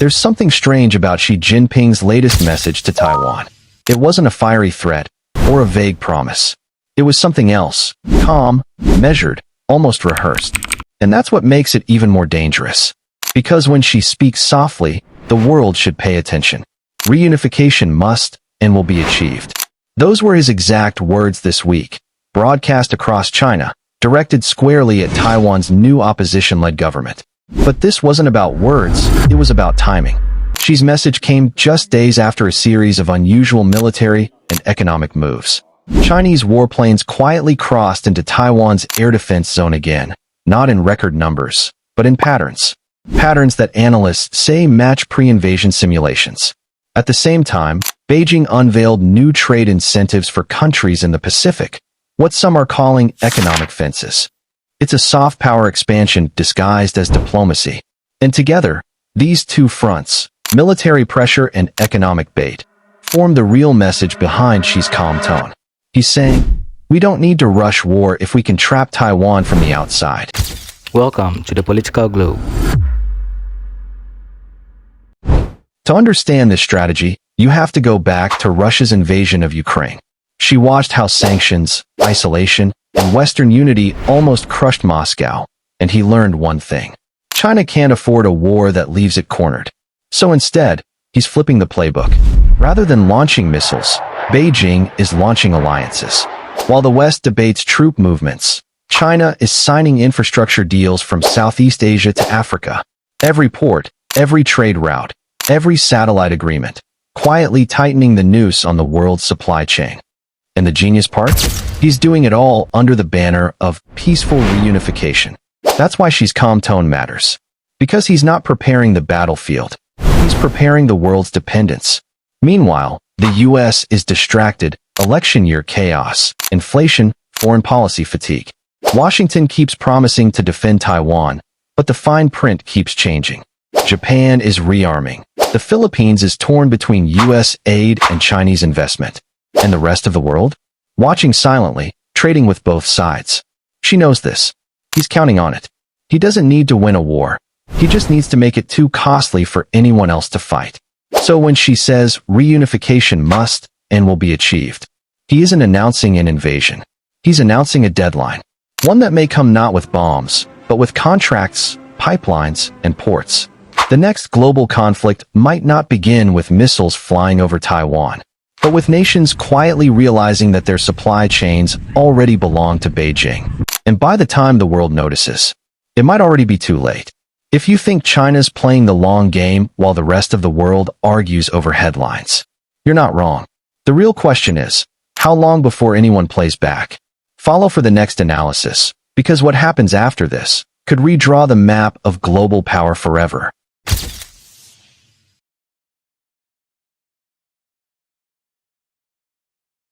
There's something strange about Xi Jinping's latest message to Taiwan. It wasn't a fiery threat or a vague promise. It was something else, calm, measured, almost rehearsed. And that's what makes it even more dangerous. Because when she speaks softly, the world should pay attention. Reunification must and will be achieved. Those were his exact words this week, broadcast across China, directed squarely at Taiwan's new opposition-led government. But this wasn't about words, it was about timing. Xi's message came just days after a series of unusual military and economic moves. Chinese warplanes quietly crossed into Taiwan's air defense zone again, not in record numbers, but in patterns. Patterns that analysts say match pre-invasion simulations. At the same time, Beijing unveiled new trade incentives for countries in the Pacific, what some are calling economic fences. It's a soft power expansion disguised as diplomacy. And together, these two fronts, military pressure and economic bait, form the real message behind Xi's calm tone. He's saying, we don't need to rush war if we can trap Taiwan from the outside. Welcome to the Political Globe. To understand this strategy, you have to go back to Russia's invasion of Ukraine. She watched how sanctions, isolation, and Western unity almost crushed Moscow, and he learned one thing. China can't afford a war that leaves it cornered. So instead, he's flipping the playbook. Rather than launching missiles, Beijing is launching alliances. While the West debates troop movements, China is signing infrastructure deals from Southeast Asia to Africa. Every port, every trade route, every satellite agreement, quietly tightening the noose on the world's supply chain. And the genius part? He's doing it all under the banner of peaceful reunification. That's why Xi's calm tone matters. Because he's not preparing the battlefield. He's preparing the world's dependence. Meanwhile, the US is distracted, election year chaos, inflation, foreign policy fatigue. Washington keeps promising to defend Taiwan, but the fine print keeps changing. Japan is rearming. The Philippines is torn between US aid and Chinese investment. And the rest of the world? Watching silently, trading with both sides. She knows this. He's counting on it. He doesn't need to win a war. He just needs to make it too costly for anyone else to fight. So when she says reunification must and will be achieved, he isn't announcing an invasion. He's announcing a deadline. One that may come not with bombs, but with contracts, pipelines, and ports. The next global conflict might not begin with missiles flying over Taiwan, but with nations quietly realizing that their supply chains already belong to Beijing. And by the time the world notices, it might already be too late. If you think China's playing the long game while the rest of the world argues over headlines, you're not wrong. The real question is, how long before anyone plays back? Follow for the next analysis, because what happens after this could redraw the map of global power forever.